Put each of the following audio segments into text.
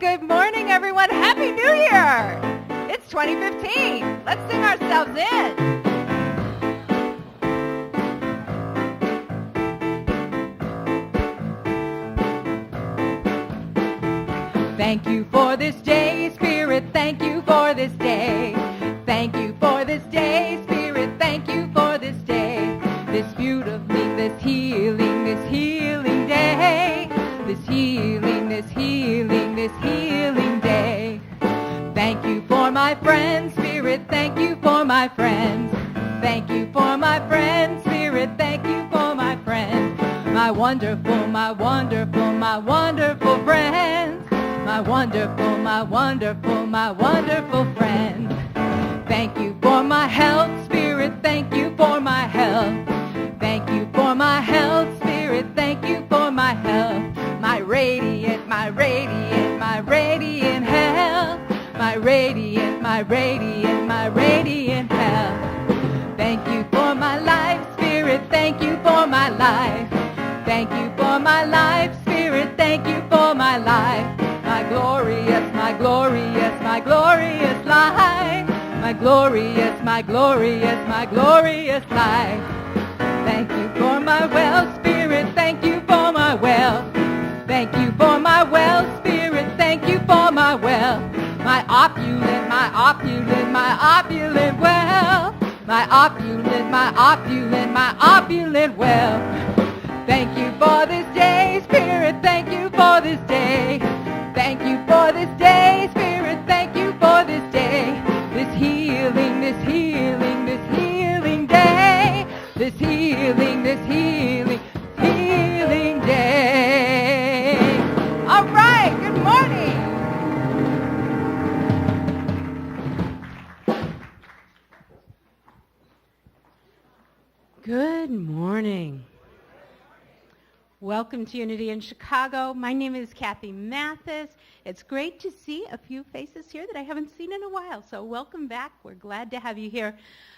Good morning, everyone. Happy New Year. It's 2015. Let's sing ourselves in. Thank you for this day, Spirit. Thank you for this day. Thank you for this day, Spirit. Thank you for this day. This beautiful, this healing day. This healing day. Thank you for my friends, Spirit. Thank you for my friends. Thank you for my friends, Spirit. Thank you for my friends. My wonderful friends. My wonderful friends. Thank you for my health, Spirit. Thank you for my health. Thank you for my health, Spirit. Thank you for my health. My radiant health. My radiant health. Thank you for my life, Spirit. Thank you for my life. Thank you for my life, Spirit. Thank you for my life. My glorious life. My glorious life. Thank you for my wealth, Spirit. Thank you for my wealth. Thank you for my wealth, Spirit. Thank you for my wealth. My opulent wealth. My opulent wealth. Thank you for this day, Spirit. Thank you for this day. Thank you for this day, Spirit. Thank you for this day. This healing day. This healing day. All right, good morning. Good morning. Welcome to Unity in Chicago. My name is Kathy Mathis. It's great to see a few faces here that I haven't seen in a while, so welcome back. We're glad to have you here.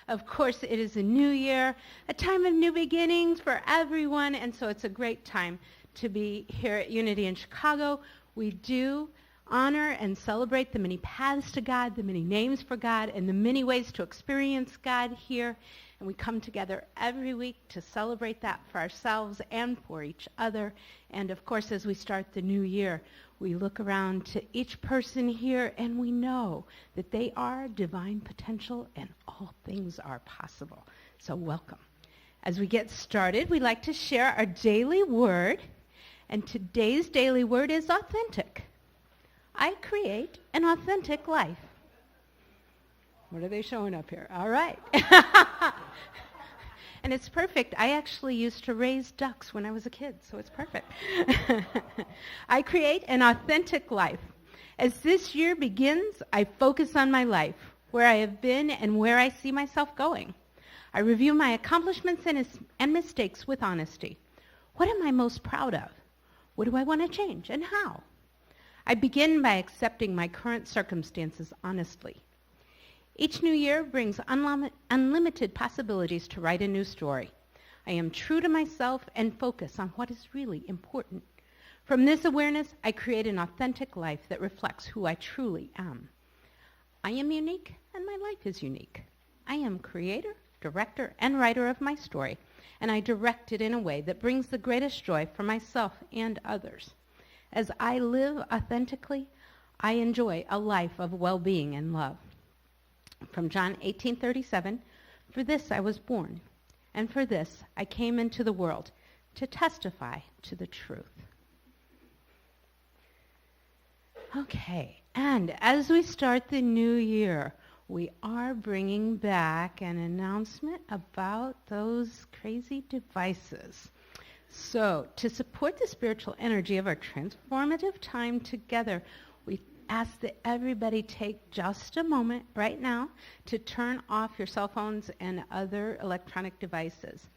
Of course, it is a new year, a time of new beginnings for everyone, and so it's a great time to be here at Unity in Chicago. We do honor and celebrate the many paths to God, the many names for God, and the many ways to experience God here. And we come together every week to celebrate that for ourselves and for each other. And of course, as we start the new year, we look around to each person here and we know that they are divine potential and all things are possible. So welcome. As we get started, we like to share our daily word. And today's daily word is authentic. I create an authentic life. What are they showing up here? All right. And it's perfect. I actually used to raise ducks when I was a kid, so it's perfect. I create an authentic life. As this year begins, I focus on my life, where I have been and where I see myself going. I review my accomplishments and mistakes with honesty. What am I most proud of? What do I want to change and how? I begin by accepting my current circumstances honestly. Each new year brings unlimited possibilities to write a new story. I am true to myself and focus on what is really important. From this awareness, I create an authentic life that reflects who I truly am. I am unique, and my life is unique. I am creator, director, and writer of my story, and I direct it in a way that brings the greatest joy for myself and others. As I live authentically, I enjoy a life of well-being and love. From John 18:37, for this I was born, and for this I came into the world, to testify to the truth. Okay, and as we start the new year, we are bringing back an announcement about those crazy devices. So, to support the spiritual energy of our transformative time together, we ask that everybody take just a moment right now to turn off your cell phones and other electronic devices.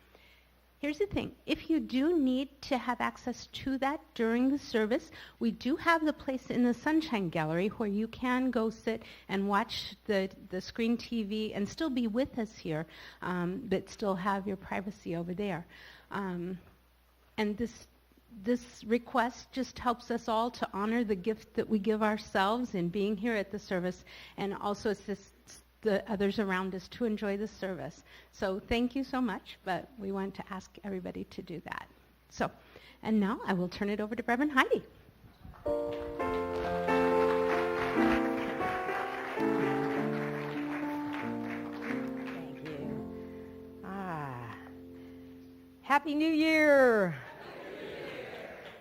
Here's the thing. If you do need to have access to that during the service, we do have the place in the Sunshine Gallery where you can go sit and watch the screen TV and still be with us here, but still have your privacy over there. And this request just helps us all to honor the gift that we give ourselves in being here at the service, and also assists the others around us to enjoy the service. So thank you so much, but we want to ask everybody to do that. So, and now I will turn it over to Reverend Heidi. Thank you. Happy New Year.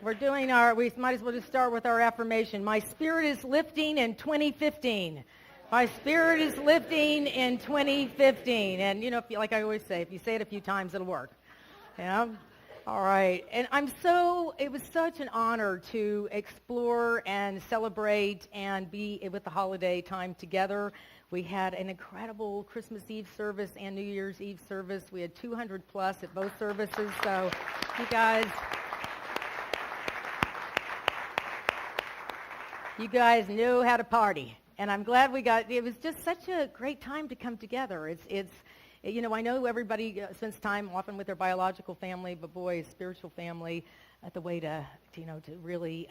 We might as well just start with our affirmation. My spirit is lifting in 2015. My spirit is lifting in 2015. And, like I always say, if you say it a few times, it'll work. All right. And it was such an honor to explore and celebrate and be with the holiday time together. We had an incredible Christmas Eve service and New Year's Eve service. We had 200 plus at both services. So you guys knew how to party. And I'm glad it was just such a great time to come together. I know everybody spends time often with their biological family, but boy, spiritual family, the way to really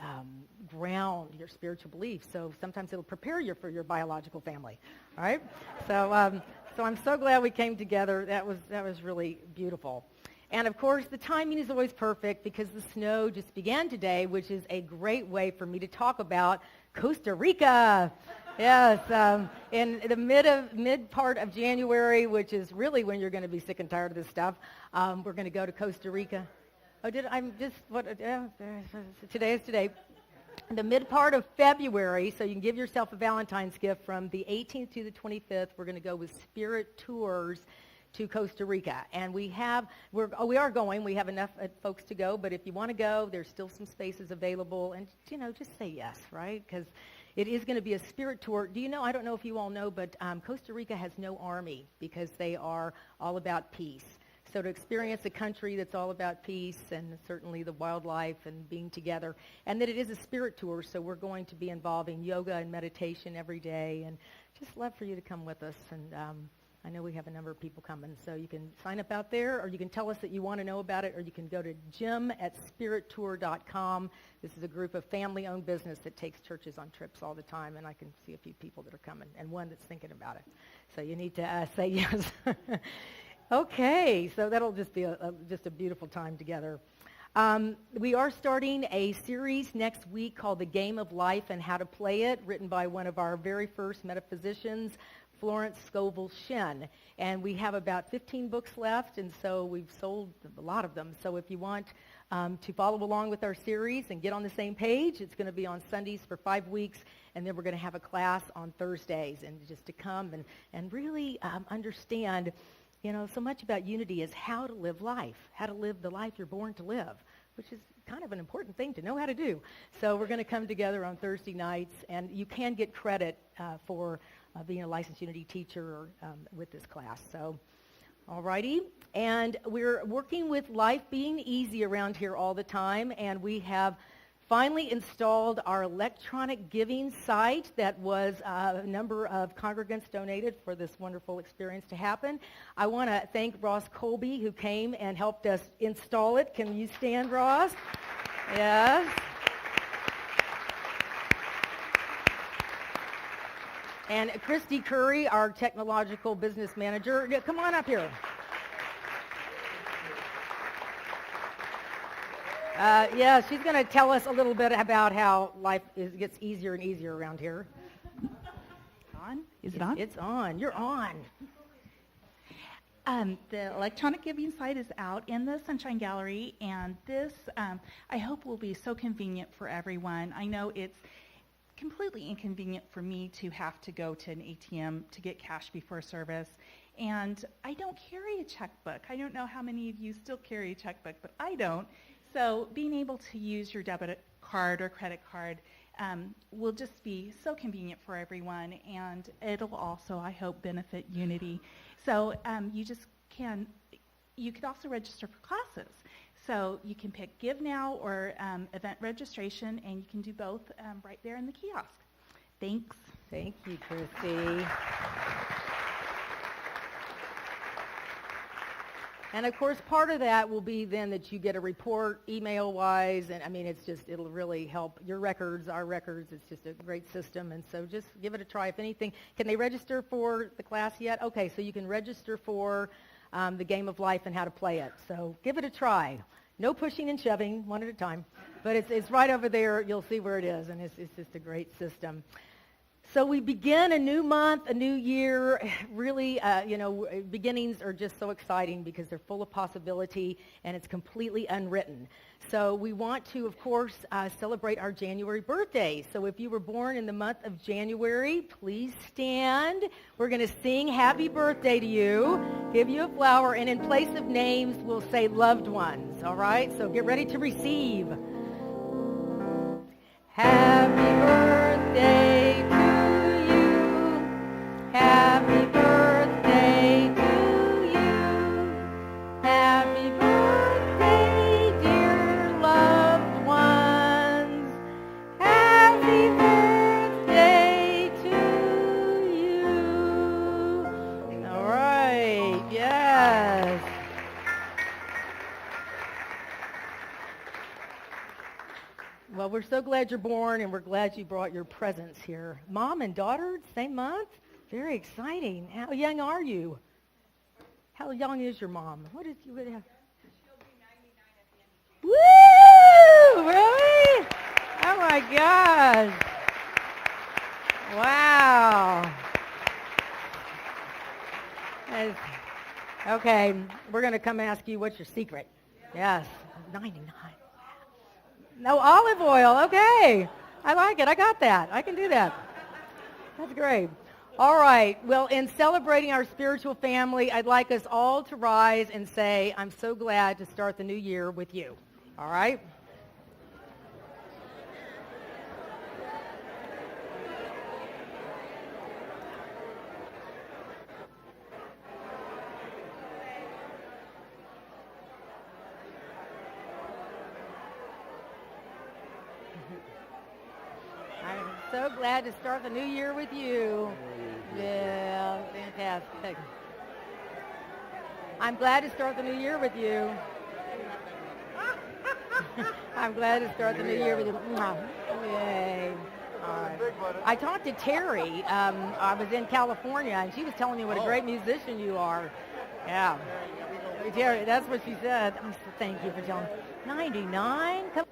ground your spiritual beliefs. So sometimes it'll prepare you for your biological family, all right? So I'm so glad we came together. That was really beautiful. And of course, the timing is always perfect because the snow just began today, which is a great way for me to talk about Costa Rica. Yes, in the mid part of January, which is really when you're going to be sick and tired of this stuff, we're going to go to Costa Rica. Today is today. In the mid part of February, so you can give yourself a Valentine's gift, from the 18th to the 25th, we're going to go with Spirit Tours to Costa Rica. And we are going. We have enough folks to go, but if you want to go, there's still some spaces available. And, just say yes, right? Because it is going to be a spirit tour. I don't know if you all know, but Costa Rica has no army because they are all about peace. So to experience a country that's all about peace and certainly the wildlife and being together, and that it is a spirit tour, so we're going to be involving yoga and meditation every day, and just love for you to come with us. And I know we have a number of people coming, so you can sign up out there, or you can tell us that you want to know about it, or you can go to jim@spirittour.com. This is a group of family-owned business that takes churches on trips all the time, and I can see a few people that are coming, and one that's thinking about it. So you need to say yes. Okay, so that'll just be just a beautiful time together. We are starting a series next week called The Game of Life and How to Play It, written by one of our very first metaphysicians, Florence Scovel Shen. And we have about 15 books left, and so we've sold a lot of them. So if you want to follow along with our series and get on the same page, it's going to be on Sundays for 5 weeks, and then we're going to have a class on Thursdays. And just to come and really understand, so much about unity is how to live life, how to live the life you're born to live, which is kind of an important thing to know how to do. So we're going to come together on Thursday nights, and you can get credit for being a licensed Unity teacher with this class. So, all righty. And we're working with Life Being Easy around here all the time, and we have finally installed our electronic giving site that was a number of congregants donated for this wonderful experience to happen. I want to thank Ross Colby, who came and helped us install it. Can you stand, Ross? Yes. And Christy Curry, our technological business manager. Come on up here. She's going to tell us a little bit about how life gets easier and easier around here. On? Is it on? It's on. You're on. The electronic giving site is out in the Sunshine Gallery, and this, I hope, will be so convenient for everyone. I know it's completely inconvenient for me to have to go to an ATM to get cash before service, and I don't carry a checkbook. I don't know how many of you still carry a checkbook, but I don't. So being able to use your debit card or credit card will just be so convenient for everyone, and it'll also, I hope, benefit Unity. So you could also register for classes. So you can pick Give Now or event registration, and you can do both right there in the kiosk. Thanks. Thank you, Christy. And of course, part of that will be then that you get a report email-wise, and I mean, it'll really help your records, our records. It's just a great system, and so just give it a try. If anything, can they register for the class yet? Okay, so you can register for the game of life and how to play it. So give it a try. No pushing and shoving, one at a time, but it's right over there. You'll see where it is, and it's just a great system. So we begin a new month, a new year. Really, beginnings are just so exciting because they're full of possibility and it's completely unwritten. So we want to, of course, celebrate our January birthday. So if you were born in the month of January, please stand. We're going to sing happy birthday to you, give you a flower, and in place of names, we'll say loved ones. All right? So get ready to receive. Happy birthday to Happy birthday to you. Happy birthday, dear loved ones. Happy birthday to you. All right, yes. Well, we're so glad you're born, and we're glad you brought your presents here. Mom and daughter, same month? Very exciting. How young are you? How young is your mom? What is you? She'll be 99 at the end of June. Woo! Really? Oh my gosh! Wow. Okay, we're going to come ask you what's your secret. Yes, 99. No olive oil. Okay, I like it. I got that. I can do that. That's great. All right. Well, in celebrating our spiritual family, I'd like us all to rise and say, I'm so glad to start the new year with you. All right? I'm so glad to start the new year with you. Yeah, fantastic. I'm glad to start the new year with you. I'm glad to start the new year with you. Yay. All right. I talked to Terry. I was in California, and she was telling me what a great musician you are. Yeah. Terry, that's what she said. I said, thank you for telling me. 99? Come on.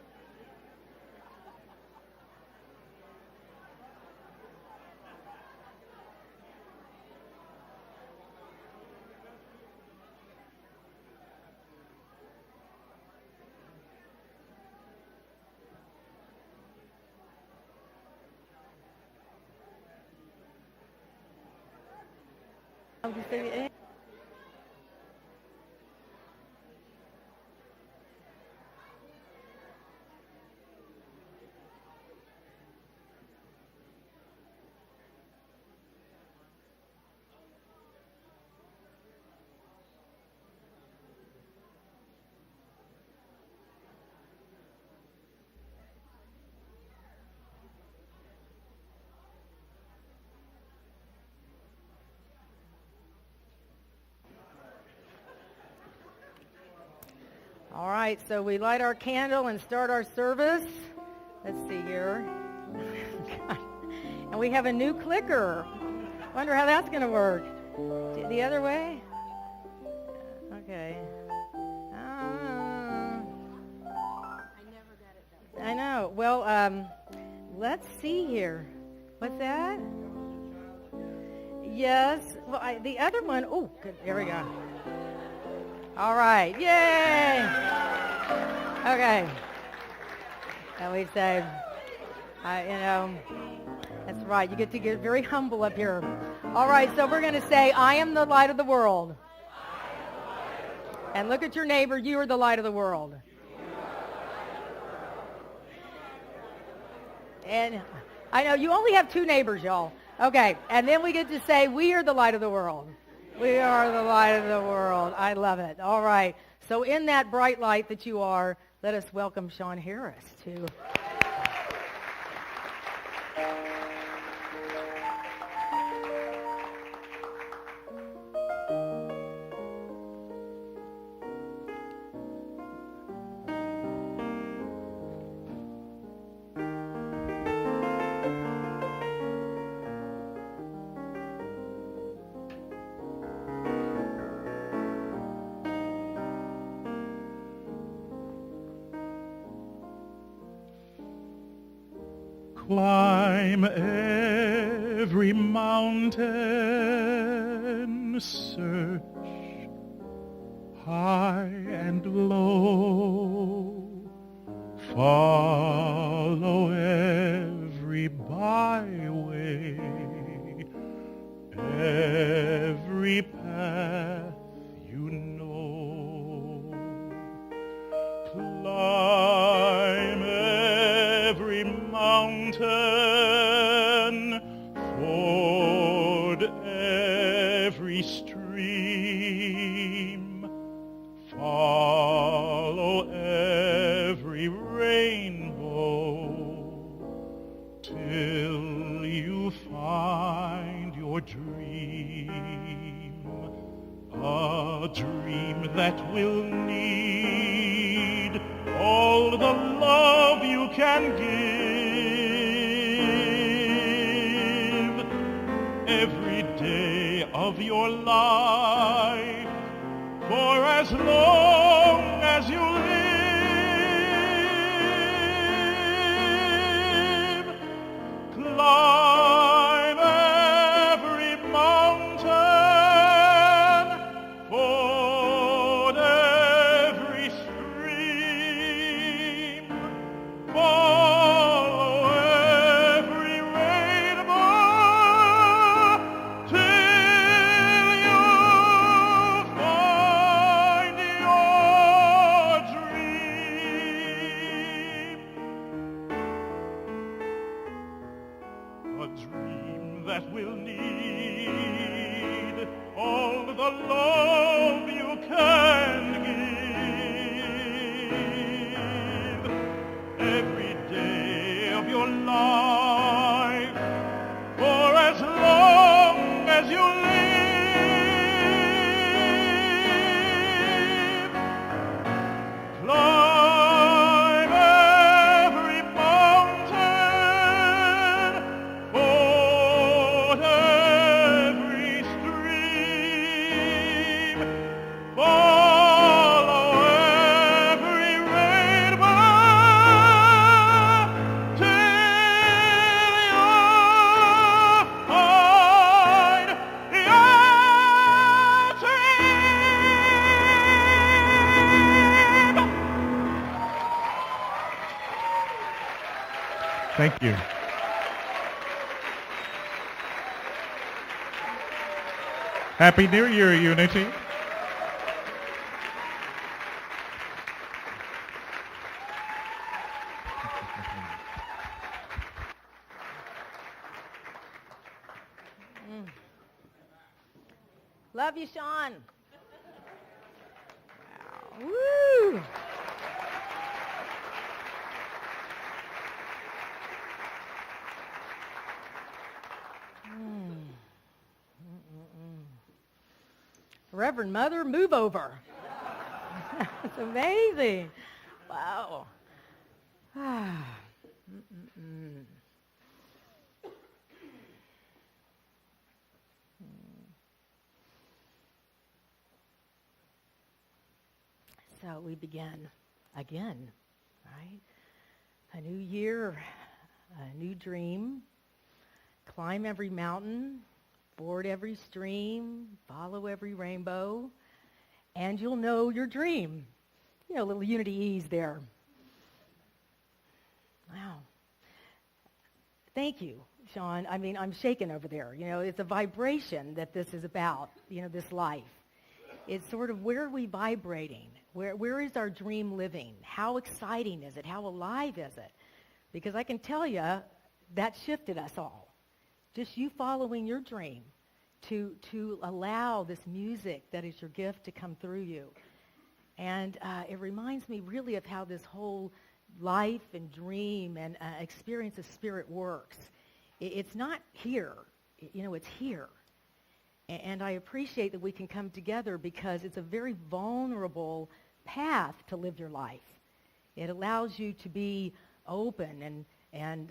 All right, so we light our candle and start our service. Let's see here. And we have a new clicker. Wonder how that's going to work. The other way? Okay. I never got it done. I know. Well, let's see here. What's that? Yes. Well, the other one. Oh, good. There we go. All right. Yay. Okay. And we say, that's right. You get to get very humble up here. All right. So we're going to say, I am the light of the world. And look at your neighbor. You are the light of the world. And I know you only have two neighbors, y'all. Okay. And then we get to say, we are the light of the world. We are the light of the world. I love it. All right. So in that bright light that you are, let us welcome Sean Harris to... Climb every mountain, search high and low, follow every byway, every path you know. Climb every mountain, ford every stream, follow every rainbow, till you find your dream, a dream that will need all the love you can give every day of your life, for as long as you live. Climb every mountain, ford every stream, follow every rainbow, till you find your dream. A dream that will need all the love you can give every day of your life, for as long as you live. Climb every mountain, ford every stream, follow every rainbow, till you find your dream. Thank you. Happy New Year, Unity. Love you, Sean. Wow. Woo! Reverend Mother, move over. It's amazing. Wow. So we begin again, right? A new year, a new dream. Climb every mountain, ford every stream, follow every rainbow, and you'll know your dream. You know, a little unity ease there. Wow. Thank you, Sean. I mean, I'm shaking over there. You know, it's a vibration that this is about, you know, this life. It's sort of, where are we vibrating? Where is our dream living? How exciting is it? How alive is it? Because I can tell you, that shifted us all. Just you following your dream to allow this music that is your gift to come through you. And it reminds me really of how this whole life and dream and experience of spirit works. It's not here. You know, it's here. And I appreciate that we can come together because it's a very vulnerable path to live your life. It allows you to be open and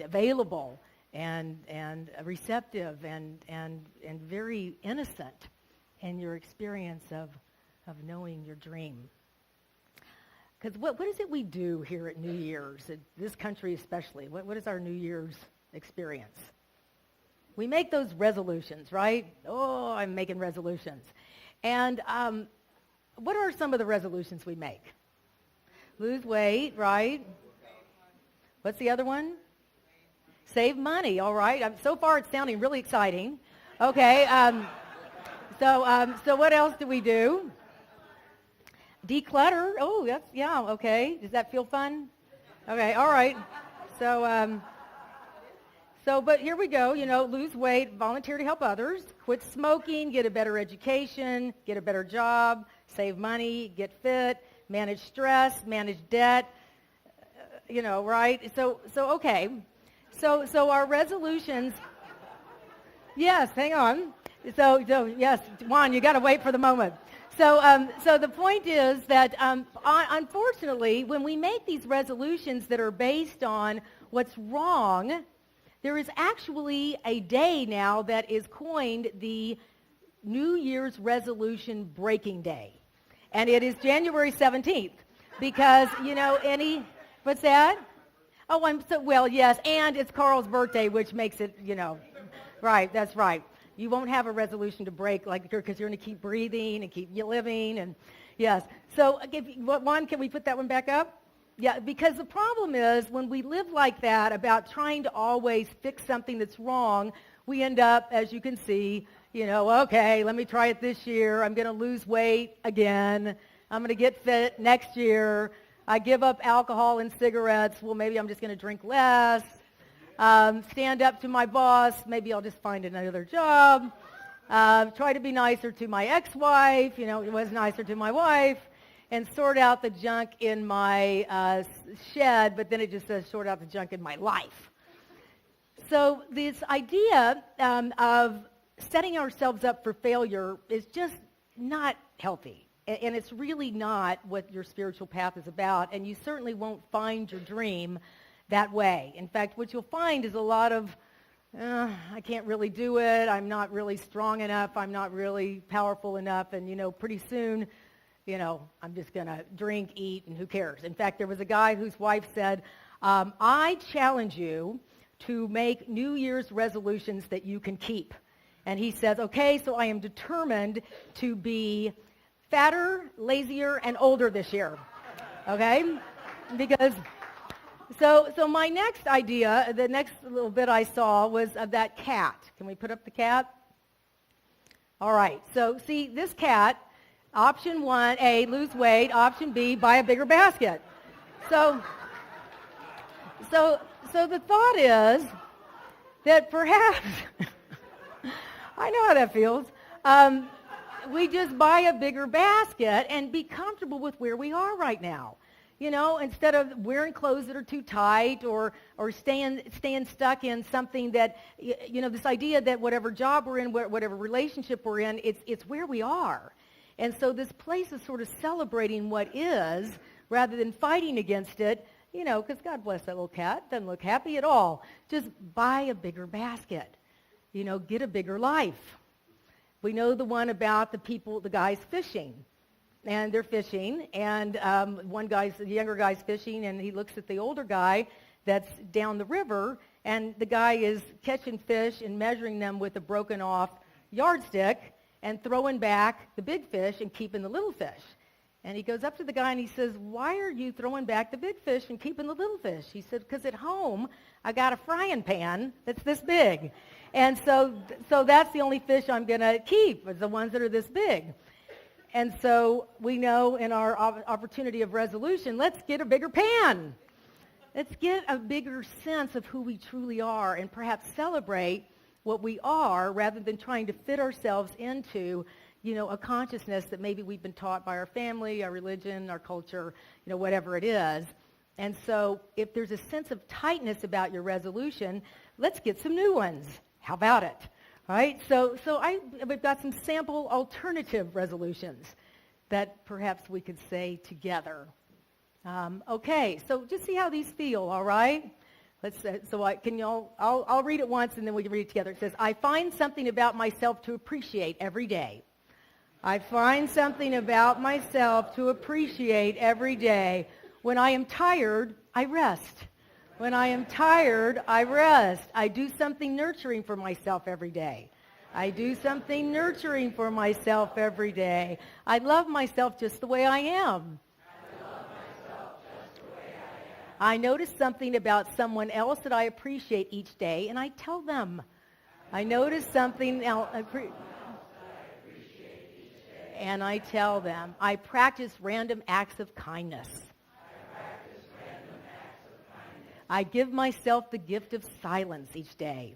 available and receptive and very innocent in your experience of knowing your dream. Because what is it we do here at New Year's, in this country especially? What is our New Year's experience? We make those resolutions, right? Oh, I'm making resolutions. And what are some of the resolutions we make? Lose weight, right? What's the other one? Save money, all right. So far it's sounding really exciting. Okay, so what else do we do? Declutter. Oh, yeah, okay. Does that feel fun? Okay, all right. But here we go, lose weight, volunteer to help others, quit smoking, get a better education, get a better job, save money, get fit, manage stress, manage debt, right? So okay. So our resolutions, yes, hang on. So yes, Juan, you got to wait for the moment. So the point is that unfortunately, when we make these resolutions that are based on what's wrong, there is actually a day now that is coined the New Year's Resolution Breaking Day. And it is January 17th because, what's that? Oh, yes, and it's Carl's birthday, which makes it, right, that's right. You won't have a resolution to break because you're going to keep breathing and keep living. And yes. So can we put that one back up? Yeah, because the problem is when we live like that about trying to always fix something that's wrong, we end up, as you can see, okay, let me try it this year. I'm going to lose weight again. I'm going to get fit next year. I give up alcohol and cigarettes. Well, maybe I'm just going to drink less. Stand up to my boss. Maybe I'll just find another job. Try to be nicer to my ex-wife. It was nicer to my wife. And sort out the junk in my shed, but then it just says sort out the junk in my life. So this idea of setting ourselves up for failure is just not healthy. And it's really not what your spiritual path is about. And you certainly won't find your dream that way. In fact, what you'll find is a lot of, I can't really do it. I'm not really strong enough. I'm not really powerful enough. And, pretty soon, I'm just going to drink, eat, and who cares? In fact, there was a guy whose wife said, I challenge you to make New Year's resolutions that you can keep. And he says, okay, so I am determined to be fatter, lazier, and older this year. Okay? Because, so my next idea, the next little bit I saw was of that cat. Can we put up the cat? All right. So see, this cat, option 1A, lose weight. Option B, buy a bigger basket. So the thought is that perhaps, I know how that feels, we just buy a bigger basket and be comfortable with where we are right now. Instead of wearing clothes that are too tight or staying stuck in something that, this idea that whatever job we're in, whatever relationship we're in, it's where we are. And so this place is sort of celebrating what is rather than fighting against it, because God bless that little cat, doesn't look happy at all. Just buy a bigger basket, get a bigger life. We know the one about the guys fishing. And they're fishing, and the younger guy's fishing, and he looks at the older guy that's down the river, and the guy is catching fish and measuring them with a broken off yardstick and throwing back the big fish and keeping the little fish. And he goes up to the guy and he says, why are you throwing back the big fish and keeping the little fish? He said, because at home I got a frying pan that's this big. And so that's the only fish I'm going to keep, is the ones that are this big. And so we know in our opportunity of resolution, let's get a bigger pan. Let's get a bigger sense of who we truly are and perhaps celebrate what we are rather than trying to fit ourselves into, a consciousness that maybe we've been taught by our family, our religion, our culture, whatever it is. And so if there's a sense of tightness about your resolution, let's get some new ones. How about it? All right, so we've got some sample alternative resolutions that perhaps we could say together. Okay, so just see how these feel, all right? I'll read it once and then we can read it together. It says, I find something about myself to appreciate every day. I find something about myself to appreciate every day. When I am tired, I rest. When I am tired, I rest. I do something nurturing for myself every day. I do something nurturing for myself every day. I love myself just the way I am. I notice something about someone else that I appreciate each day, and I tell them. I notice something else, and I tell them. I practice random acts of kindness. I give myself the gift of silence each day.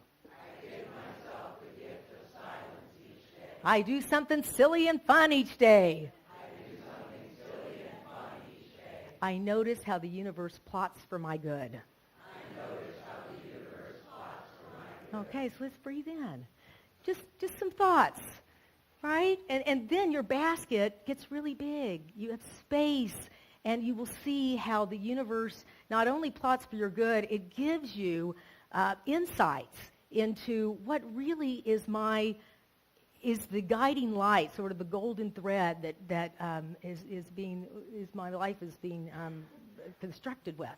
I do something silly and fun each day. I notice how the universe plots for my good. Okay, so let's breathe in. Just some thoughts, right? And then your basket gets really big. You have space, and you will see how the universe not only plots for your good, it gives you insights into what really is the guiding light, sort of the golden thread that my life is being constructed with.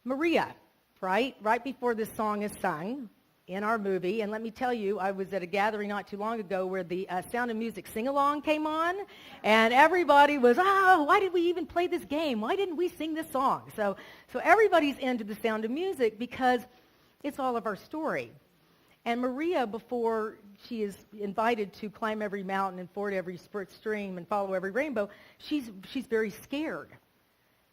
Maria, right before this song is sung in our movie, and let me tell you, I was at a gathering not too long ago where the Sound of Music sing-along came on, and everybody was, why did we even play this game? Why didn't we sing this song? So everybody's into the Sound of Music because it's all of our story. And Maria, before she is invited to climb every mountain and ford every stream and follow every rainbow, she's very scared.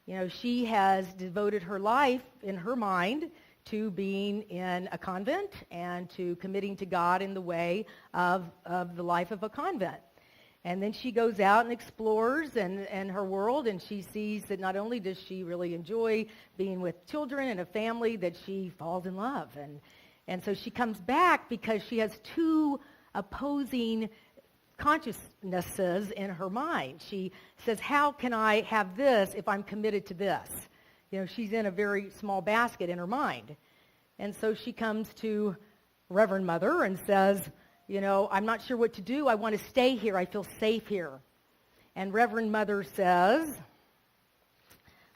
You know, she has devoted her life in her mind to being in a convent and to committing to God in the way of the life of a convent. And then she goes out and explores and her world, and she sees that not only does she really enjoy being with children and a family, that she falls in love. And so she comes back because she has two opposing consciousnesses in her mind. She says, how can I have this if I'm committed to this? You know, she's in a very small basket in her mind. And so she comes to Reverend Mother and says, you know, I'm not sure what to do. I want to stay here. I feel safe here. And Reverend Mother says,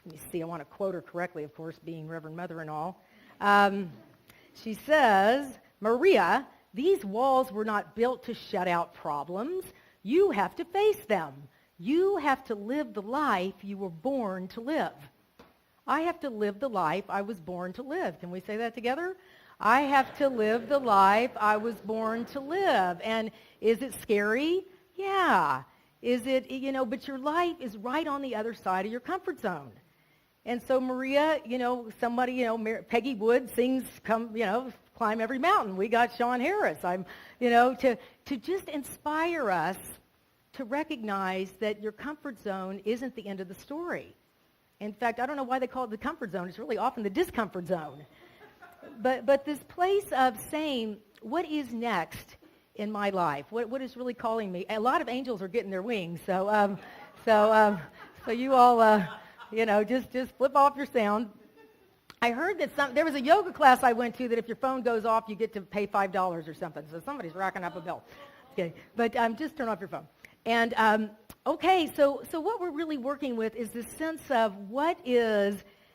let me see, I want to quote her correctly, of course, being Reverend Mother and all. She says, Maria, these walls were not built to shut out problems. You have to face them. You have to live the life you were born to live. I have to live the life I was born to live. Can we say that together? I have to live the life I was born to live. And is it scary? Yeah. Is it, you know, but your life is right on the other side of your comfort zone. And so Maria, you know, somebody, you know, Peggy Wood sings, Climb Every Mountain. We got Sean Harris. To just inspire us to recognize that your comfort zone isn't the end of the story. In fact, I don't know why they call it the comfort zone. It's really often the discomfort zone. But this place of saying, what is next in my life? What is really calling me? A lot of angels are getting their wings. So you all, just flip off your sound. I heard that there was a yoga class I went to that if your phone goes off, you get to pay $5 or something. So somebody's racking up a bill. Okay, but just turn off your phone. And so what we're really working with is this sense of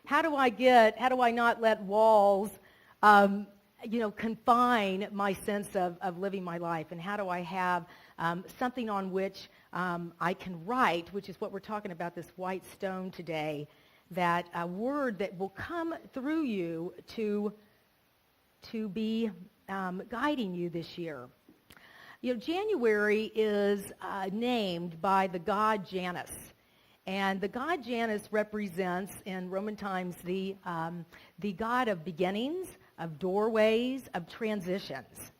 how do I not let walls, confine my sense of living my life, and how do I have something on which I can write, which is what we're talking about, this white stone today, that a word that will come through you to be guiding you this year. You know, January is named by the god Janus. And the god Janus represents, in Roman times, the god of beginnings, of doorways, of transitions.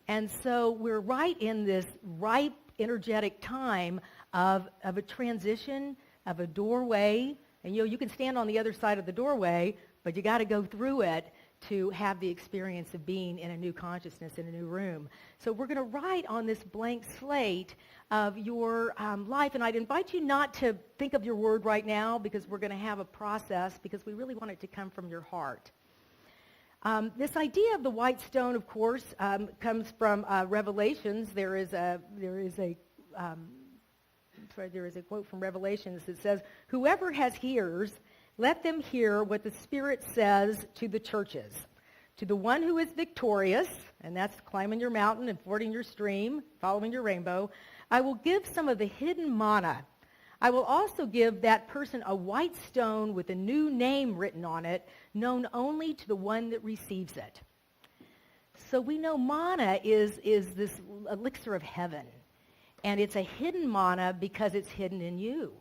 And so we're right in this ripe, energetic time of a transition, of a doorway. And you can stand on the other side of the doorway, but you got to go through it to have the experience of being in a new consciousness, in a new room. So we're going to write on this blank slate of your life. And I'd invite you not to think of your word right now, because we're going to have a process, because we really want it to come from your heart. This idea of the white stone, of course, comes from Revelations. There is a quote from Revelations that says, "Whoever has ears, let them hear what the Spirit says to the churches. To the one who is victorious," and that's climbing your mountain and fording your stream, following your rainbow, "I will give some of the hidden manna. I will also give that person a white stone with a new name written on it, known only to the one that receives it." So we know manna is this elixir of heaven. And it's a hidden manna because it's hidden in you.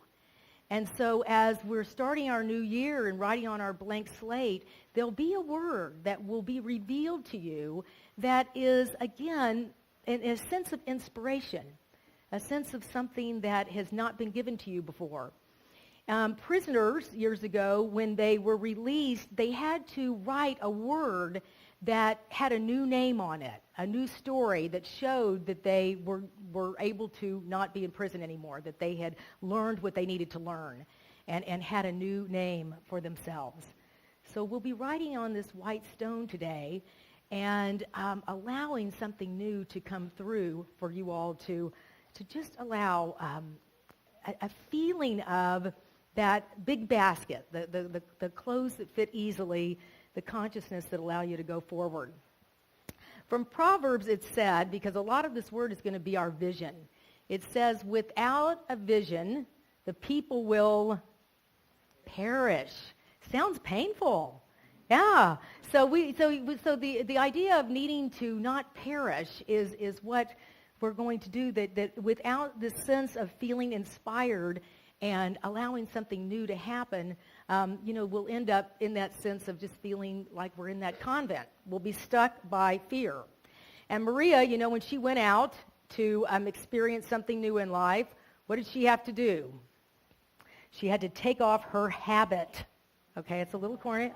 And so as we're starting our new year and writing on our blank slate, there'll be a word that will be revealed to you that is, again, a sense of inspiration, a sense of something that has not been given to you before. Prisoners, years ago, when they were released, they had to write a word that had a new name on it, a new story that showed that they were able to not be in prison anymore, that they had learned what they needed to learn and had a new name for themselves. So we'll be writing on this white stone today and allowing something new to come through for you all to just allow a feeling of that big basket, the clothes that fit easily, the consciousness that allow you to go forward. From Proverbs it said, because a lot of this word is going to be our vision, it says, "Without a vision, the people will perish." Sounds painful. Yeah. So the idea of needing to not perish is what we're going to do, that without this sense of feeling inspired and allowing something new to happen, we'll end up in that sense of just feeling like we're in that convent. We'll be stuck by fear. And Maria, when she went out to experience something new in life, what did she have to do? She had to take off her habit. Okay, it's a little corny.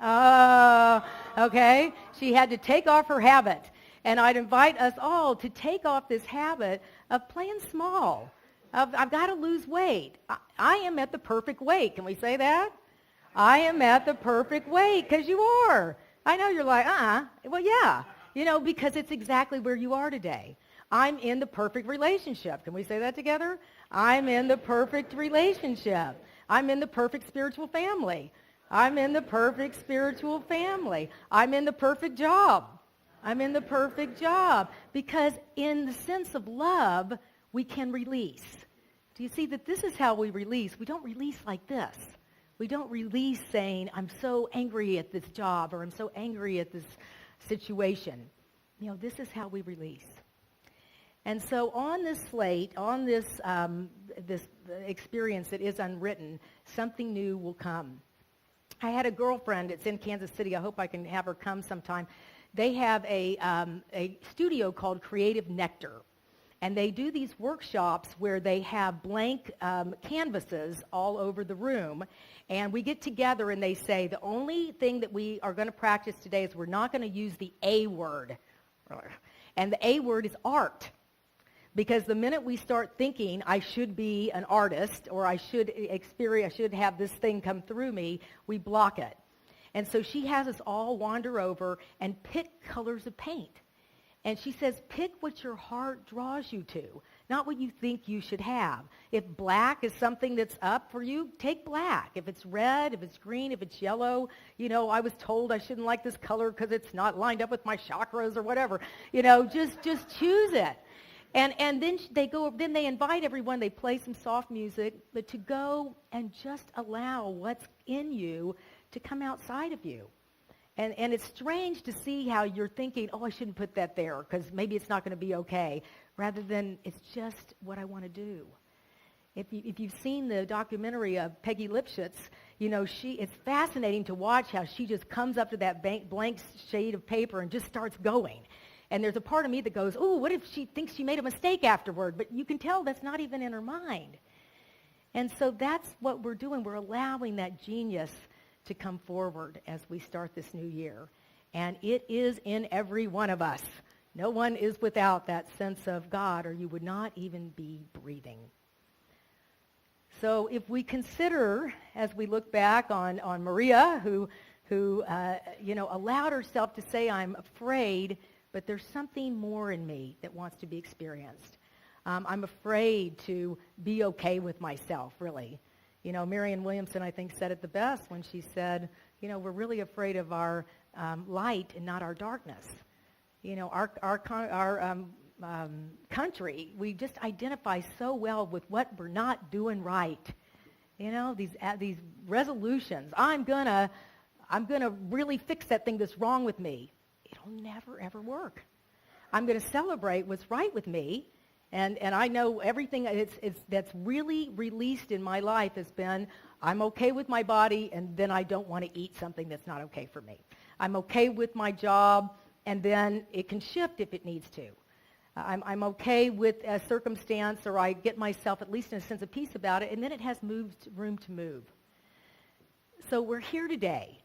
Okay. She had to take off her habit. And I'd invite us all to take off this habit of playing small. I've got to lose weight. I am at the perfect weight. Can we say that? I am at the perfect weight, because you are. I know you're like, well, yeah. Because it's exactly where you are today. I'm in the perfect relationship. Can we say that together? I'm in the perfect relationship. I'm in the perfect spiritual family. I'm in the perfect spiritual family. I'm in the perfect job. I'm in the perfect job. Because in the sense of love, we can release. Do you see that this is how we release? We don't release like this. We don't release saying, "I'm so angry at this job," or "I'm so angry at this situation." This is how we release. And so on this slate, on this experience that is unwritten, something new will come. I had a girlfriend. It's in Kansas City. I hope I can have her come sometime. They have a studio called Creative Nectar. And they do these workshops where they have blank canvases all over the room. And we get together and they say, the only thing that we are going to practice today is we're not going to use the A word. And the A word is art. Because the minute we start thinking, I should be an artist, or I should have this thing come through me, we block it. And so she has us all wander over and pick colors of paint. And she says, pick what your heart draws you to, not what you think you should have. If black is something that's up for you, take black. If it's red, if it's green, if it's yellow, I was told I shouldn't like this color because it's not lined up with my chakras or whatever. Just choose it. And then they invite everyone, they play some soft music, but to go and just allow what's in you to come outside of you. And it's strange to see how you're thinking, I shouldn't put that there because maybe it's not going to be okay, rather than it's just what I want to do. If you've seen the documentary of Peggy Lipschitz, it's fascinating to watch how she just comes up to that blank sheet of paper and just starts going. And there's a part of me that goes, what if she thinks she made a mistake afterward? But you can tell that's not even in her mind. And so that's what we're doing. We're allowing that genius to come forward as we start this new year. And it is in every one of us. No one is without that sense of God, or you would not even be breathing. So if we consider, as we look back on Maria, who who, allowed herself to say, I'm afraid, but there's something more in me that wants to be experienced. I'm afraid to be okay with myself, really. Marianne Williamson, I think, said it the best when she said, we're really afraid of our light and not our darkness. Our country, we just identify so well with what we're not doing right. These resolutions. I'm gonna really fix that thing that's wrong with me. It'll never ever work. I'm gonna celebrate what's right with me, and I know everything that's really released in my life has been I'm okay with my body, and then I don't want to eat something that's not okay for me. I'm okay with my job, and then it can shift if it needs to. I'm okay with a circumstance, or I get myself at least in a sense of peace about it, and then it has room to move. So we're here today,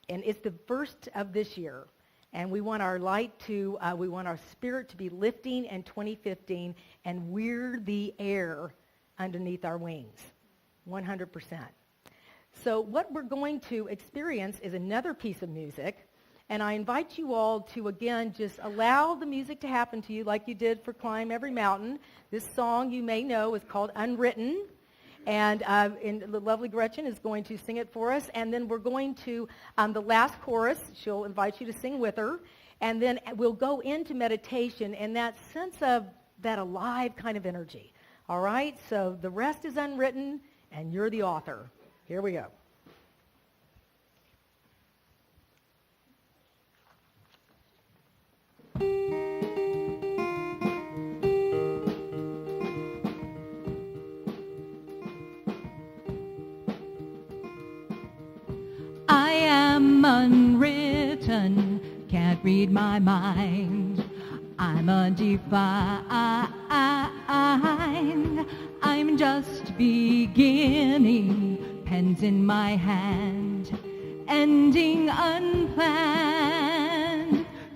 and it's the first of this year, and we want our we want our spirit to be lifting in 2015, and we're the air underneath our wings, 100%. So what we're going to experience is another piece of music. And I invite you all to, again, just allow the music to happen to you like you did for Climb Every Mountain. This song you may know is called Unwritten. And the lovely Gretchen is going to sing it for us. And then we're going to, the last chorus, she'll invite you to sing with her. And then we'll go into meditation and that sense of that alive kind of energy. All right? So the rest is unwritten, and you're the author. Here we go. I am unwritten, can't read my mind. I'm undefined. I'm just beginning, pens in my hand, ending unplanned.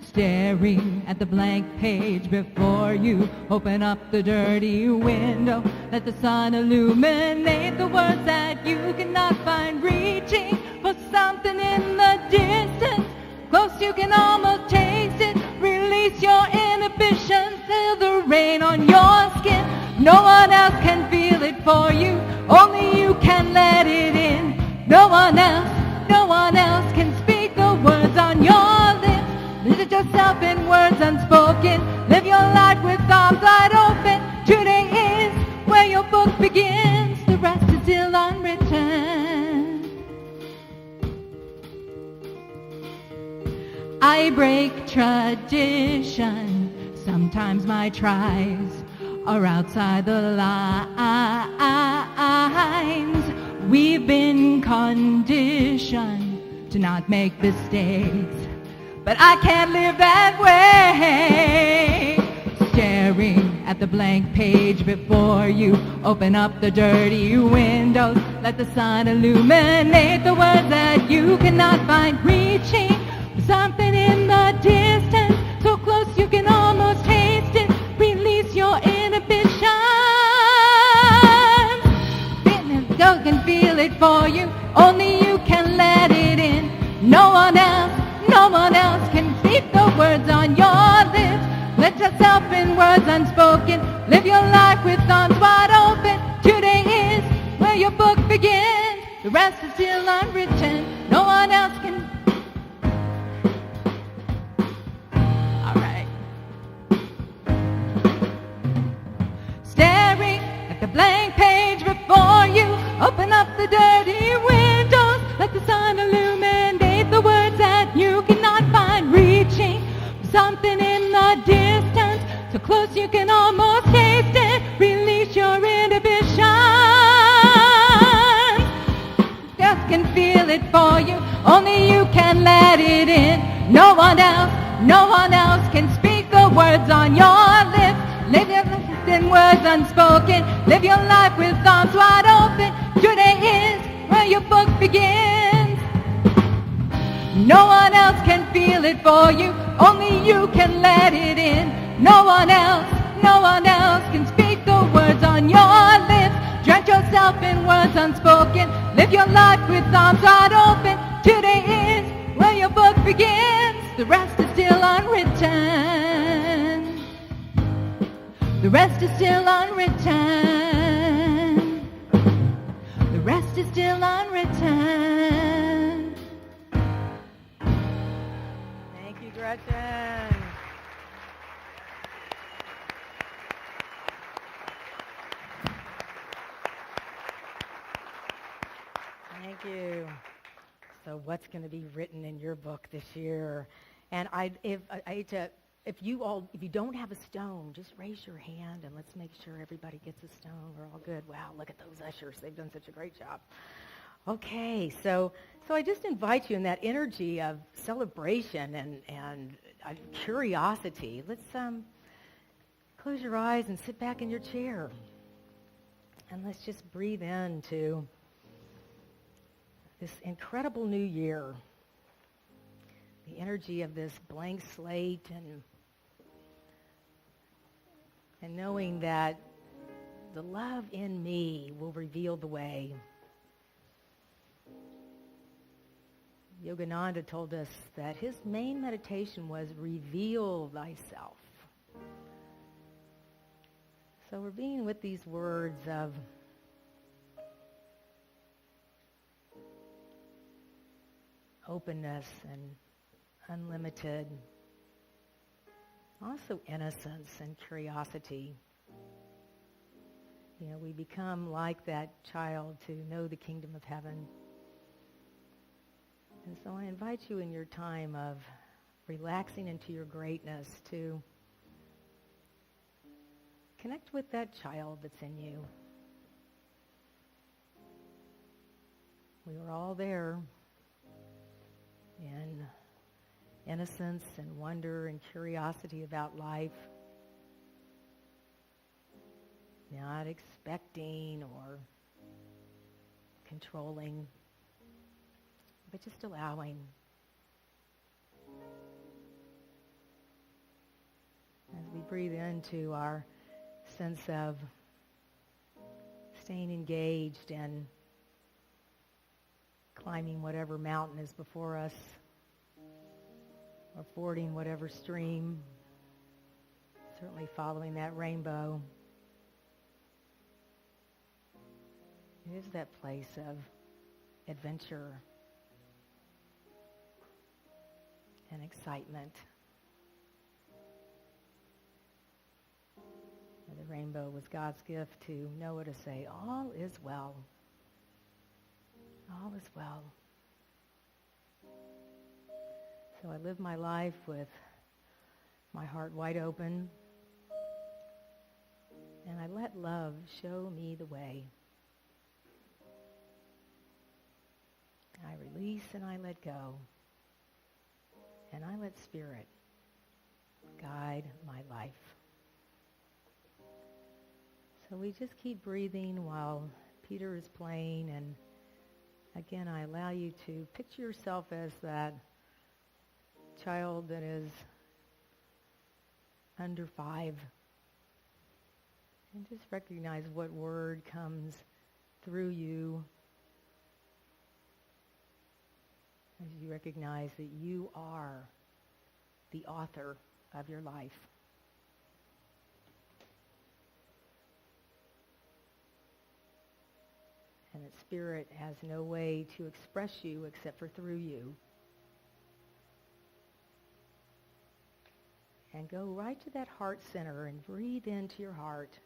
Staring at the blank page before you, open up the dirty window, let the sun illuminate the words that you cannot find, reaching for something in the distance, close you can almost taste it. Release your inhibitions, feel the rain on your skin. No one else can feel it for you, only you can let it in. No one else can speak the words on your lips. Visit yourself in words unspoken. Live your life with arms wide open. Today is where your book begins. The rest is still unwritten. I break tradition. Sometimes my tries are outside the lines. We've been conditioned to not make mistakes, but I can't live that way. Staring at the blank page before you, open up the dirty windows, let the sun illuminate the words that you cannot find, reaching for something in the distance, so close you can almost taste it. Release your inhibitions. You can feel it for you, only you can let it in. No one else can speak the words on your lips. Let yourself in words unspoken. Live your life with arms wide open. Today is where your book begins. The rest is still unwritten. No one else can. All right. Staring at the blank page before you, open up the dirty windows. Let the sun illuminate the words that you cannot find, reaching for something in the distance, so close you can almost taste it. Release your inhibitions. Just can feel it for you, only you can let it in. No one else can speak the words on your lips. Live your life in words unspoken. Live your life with arms wide open. Today is where your book begins. No one else can feel it for you, only you can let it in. No one else can speak the words on your lips. Drench yourself in words unspoken. Live your life with arms wide open. Today is The rest is still unwritten. The rest is still unwritten. The rest is still unwritten. Thank you, Gretchen. Thank you. So what's going to be written in your book this year? And if you don't have a stone, just raise your hand and let's make sure everybody gets a stone. We're all good. Wow, look at those ushers. They've done such a great job. Okay, so I just invite you in that energy of celebration and curiosity. Let's close your eyes and sit back in your chair. And let's just breathe into this incredible new year. The energy of this blank slate and knowing that the love in me will reveal the way. Yogananda told us that his main meditation was reveal thyself. So we're being with these words of openness and unlimited, also innocence and curiosity. You know, we become like that child to know the kingdom of heaven. And so I invite you in your time of relaxing into your greatness to connect with that child that's in you. We were all there in innocence and wonder and curiosity about life, not expecting or controlling, but just allowing. As we breathe into our sense of staying engaged and climbing whatever mountain is before us, or fording whatever stream, certainly following that rainbow. It is that place of adventure and excitement. The rainbow was God's gift to Noah to say, all is well. All is well. So I live my life with my heart wide open, and I let love show me the way. I release and I let go, and I let Spirit guide my life. So we just keep breathing while Peter is playing, and again, I allow you to picture yourself as that child that is under 5, and just recognize what word comes through you as you recognize that you are the author of your life. And that Spirit has no way to express you except for through you. And go right to that heart center and breathe into your heart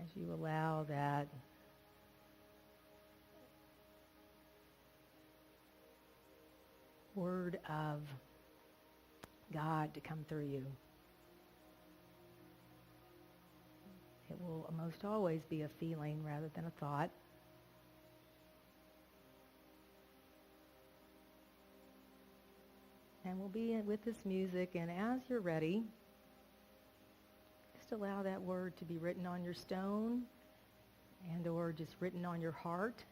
as you allow that word of God to come through you. It will almost always be a feeling rather than a thought. And we'll be with this music, and as you're ready, just allow that word to be written on your stone and or just written on your heart.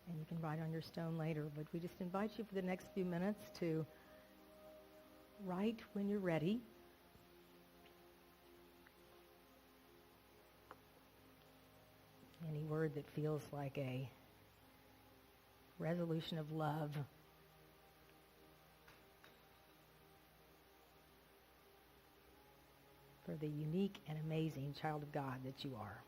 And you can write on your stone later. But we just invite you for the next few minutes to write when you're ready. Any word that feels like a resolution of love for the unique and amazing child of God that you are.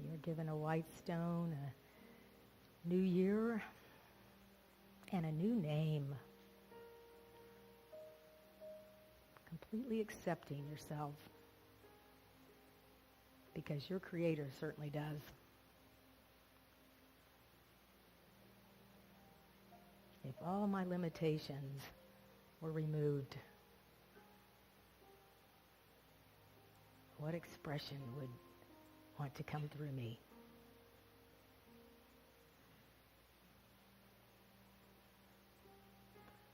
You're given a white stone, a new year, and a new name. Completely accepting yourself, because your Creator certainly does. If all my limitations were removed, what expression would want to come through me?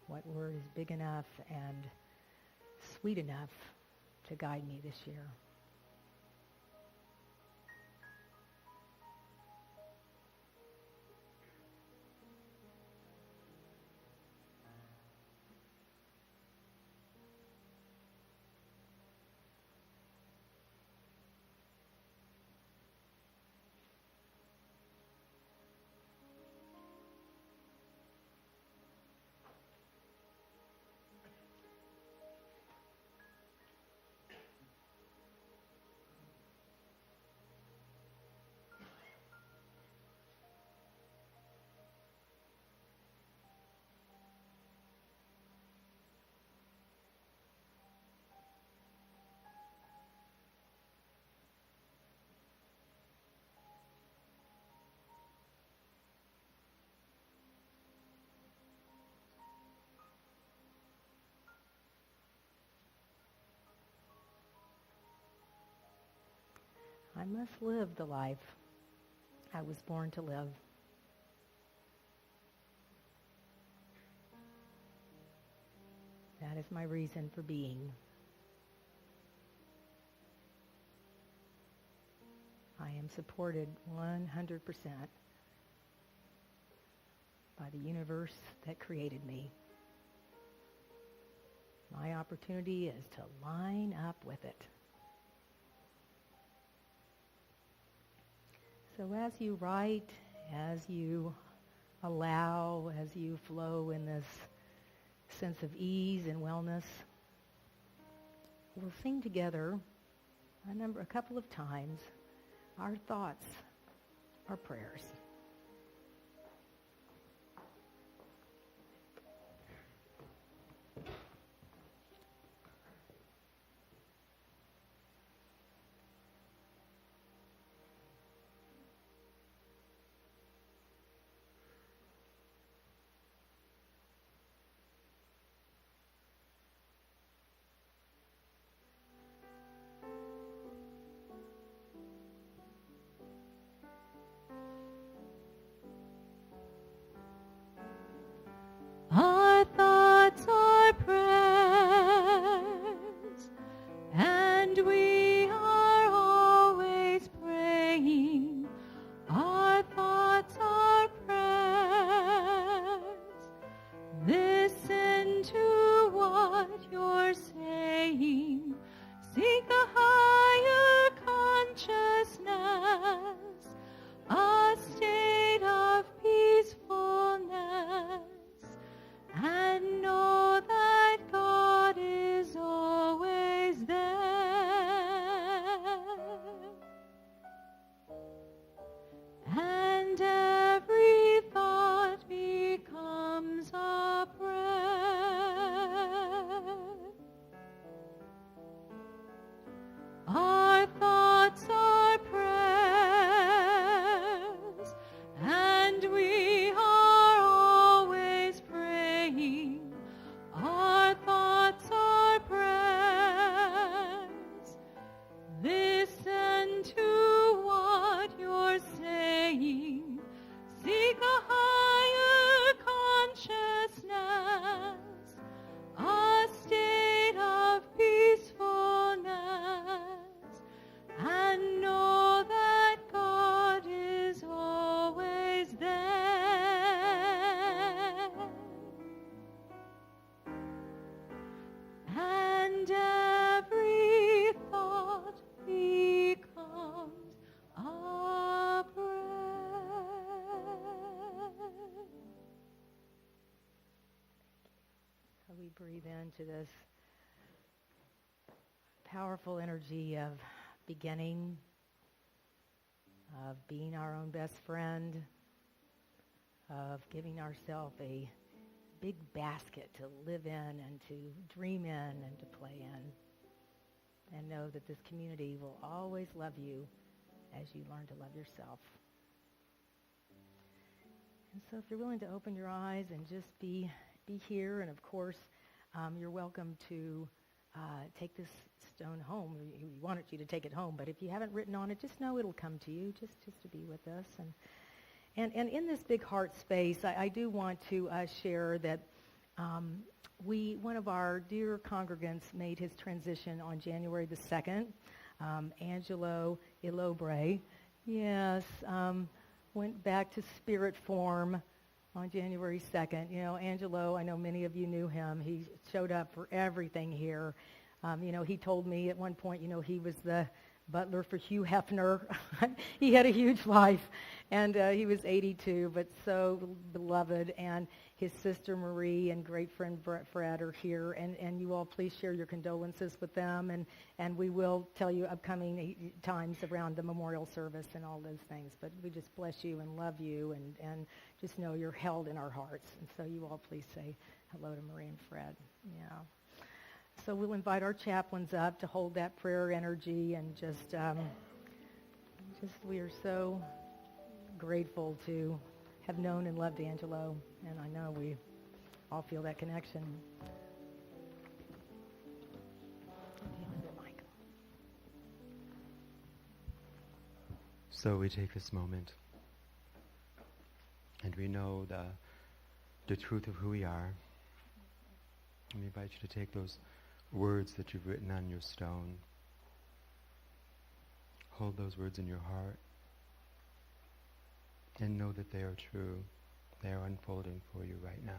What word is big enough and sweet enough to guide me this year? I must live the life I was born to live. That is my reason for being. I am supported 100% by the universe that created me. My opportunity is to line up with it. So as you write, as you allow, as you flow in this sense of ease and wellness, we'll sing together a couple of times our thoughts, our prayers. Our thoughts are prayers, and we are always praying. Our thoughts are prayers. Listen to what you're saying. Seek a higher consciousness, a state of peacefulness. And know that God is always there. into this powerful energy of beginning, of being our own best friend, of giving ourselves a big basket to live in and to dream in and to play in. And know that this community will always love you as you learn to love yourself. And so if you're willing to open your eyes and just be here, and of course, you're welcome to take this stone home. We wanted you to take it home, but if you haven't written on it, just know it'll come to you, just to be with us. And in this big heart space, I do want to share that one of our dear congregants made his transition on January the 2nd, Angelo Ilobre. Yes, went back to spirit form on January 2nd. You know, Angelo, I know many of you knew him. He showed up for everything here. He told me at one point, he was the butler for Hugh Hefner. He had a huge life, and he was 82, but so beloved. And his sister Marie and great friend Fred are here, and you all please share your condolences with them, and we will tell you upcoming times around the memorial service and all those things. But we just bless you and love you, and just know you're held in our hearts. And so you all please say hello to Marie and Fred. Yeah. So we'll invite our chaplains up to hold that prayer energy, and just we are so grateful to have known and loved Angelo, and I know we all feel that connection. So we take this moment, and we know the truth of who we are. And we invite you to take those words that you've written on your stone. Hold those words in your heart and know that they are true. They are unfolding for you right now.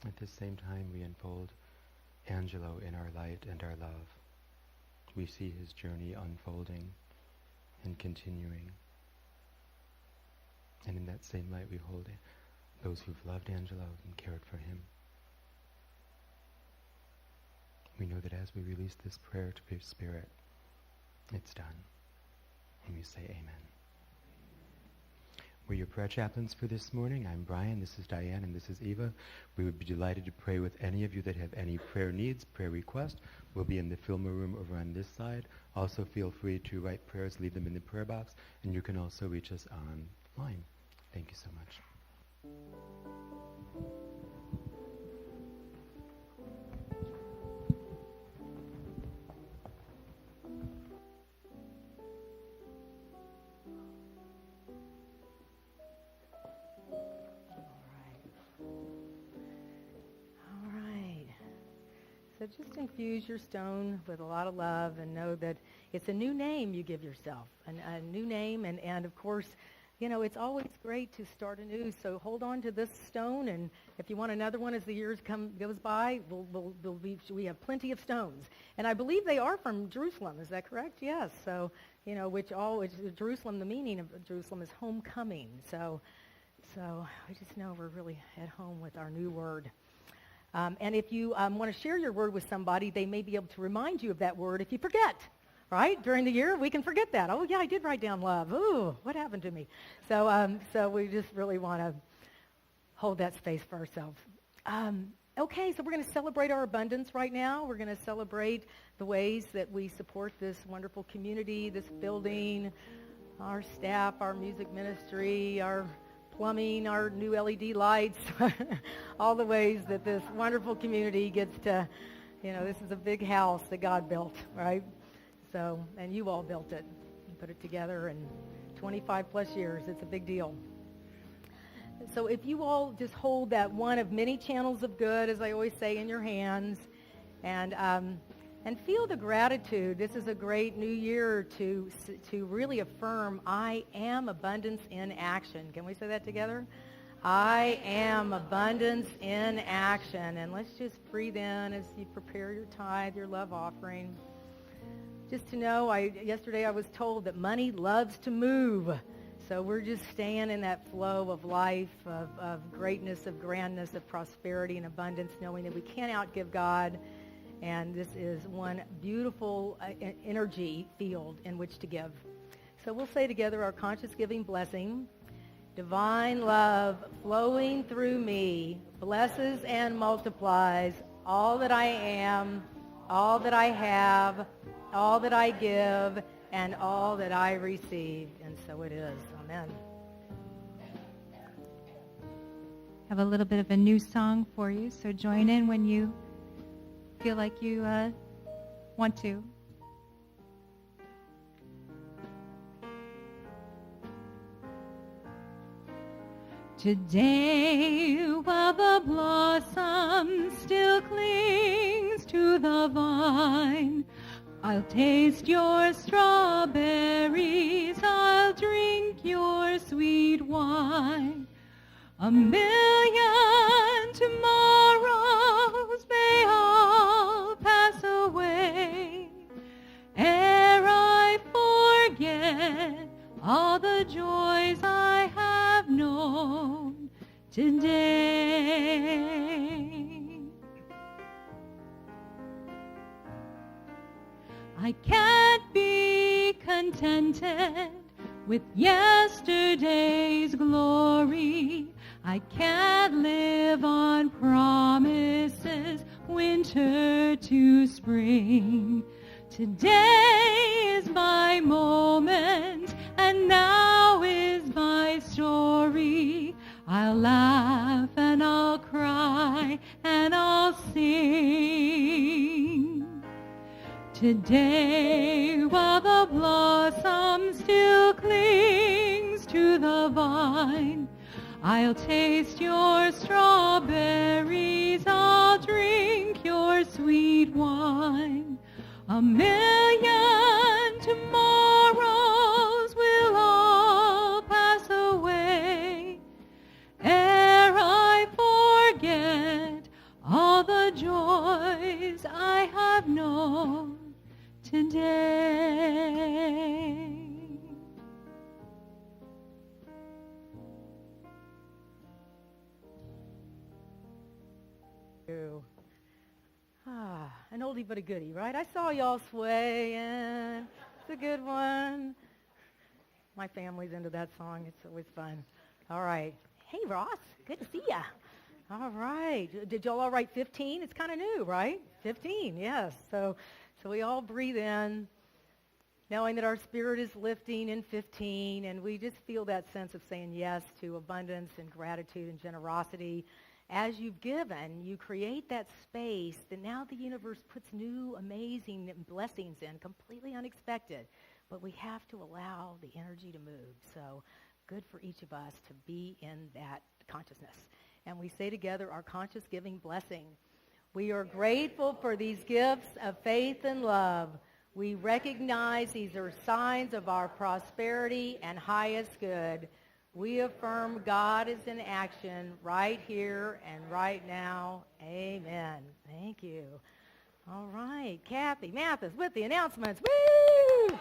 At the same time, we unfold Angelo in our light and our love. We see his journey unfolding and continuing. And in that same light, we hold those who've loved Angelo and cared for him. We know that as we release this prayer to His Spirit, it's done. And we say amen. We're your prayer chaplains for this morning. I'm Brian, this is Diane, and this is Eva. We would be delighted to pray with any of you that have any prayer needs, prayer requests. We'll be in the Fillmore room over on this side. Also feel free to write prayers, leave them in the prayer box, and you can also reach us online. Thank you so much. So just infuse your stone with a lot of love and know that it's a new name you give yourself, a new name. And of course, it's always great to start anew. So hold on to this stone, and if you want another one as the years goes by, we have plenty of stones. And I believe they are from Jerusalem. Is that correct? Yes. So, which Jerusalem, the meaning of Jerusalem is homecoming. So we just know we're really at home with our new word. And if you want to share your word with somebody, they may be able to remind you of that word if you forget, right? During the year, we can forget that. Oh, yeah, I did write down love. Ooh, what happened to me? So we just really want to hold that space for ourselves. Okay, so we're going to celebrate our abundance right now. We're going to celebrate the ways that we support this wonderful community, this building, our staff, our music ministry, our plumbing, our new LED lights, all the ways that this wonderful community gets to, this is a big house that God built, right? So, and you all built it and put it together in 25 plus years. It's a big deal. So if you all just hold that one of many channels of good, as I always say, in your hands, and feel the gratitude. This is a great new year to really affirm, I am abundance in action. Can we say that together? I am abundance in action. And let's just breathe in as you prepare your tithe, your love offering. Just to know, yesterday I was told that money loves to move. So we're just staying in that flow of life, of greatness, of grandness, of prosperity and abundance, knowing that we can't outgive God. And this is one beautiful energy field in which to give. So we'll say together our conscious giving blessing. Divine love flowing through me blesses and multiplies all that I am, all that I have, all that I give, and all that I receive. And so it is. Amen. Have a little bit of a new song for you, so join in when you feel like you want to. Today, while the blossom still clings to the vine, I'll taste your strawberries, I'll drink your sweet wine. A million tomorrows may all pass away, ere I forget all the joys I have known today. I can't be contented with yesterday's glory. I can't live on promises, winter to spring. Today is my moment, and now is my story. I'll laugh and I'll cry and I'll sing. Today, while the blossom still clings to the vine, I'll taste your strawberries, I'll drink your sweet wine. A million tomorrows will all pass away, ere I forget all the joys I have known today. An oldie but a goodie, right? I saw y'all swaying. It's a good one. My family's into that song. It's always fun. All right. Hey, Ross. Good to see ya. All right. Did y'all all write 15? It's kind of new, right? 15, yes. So we all breathe in, knowing that our spirit is lifting in 15, and we just feel that sense of saying yes to abundance and gratitude and generosity. As you've given, you create that space that now the universe puts new, amazing blessings in, completely unexpected. But we have to allow the energy to move. So good for each of us to be in that consciousness. And we say together our conscious giving blessing. We are grateful for these gifts of faith and love. We recognize these are signs of our prosperity and highest good. We affirm God is in action right here and right now. Amen. Thank you. All right. Kathy Mathis with the announcements. Woo!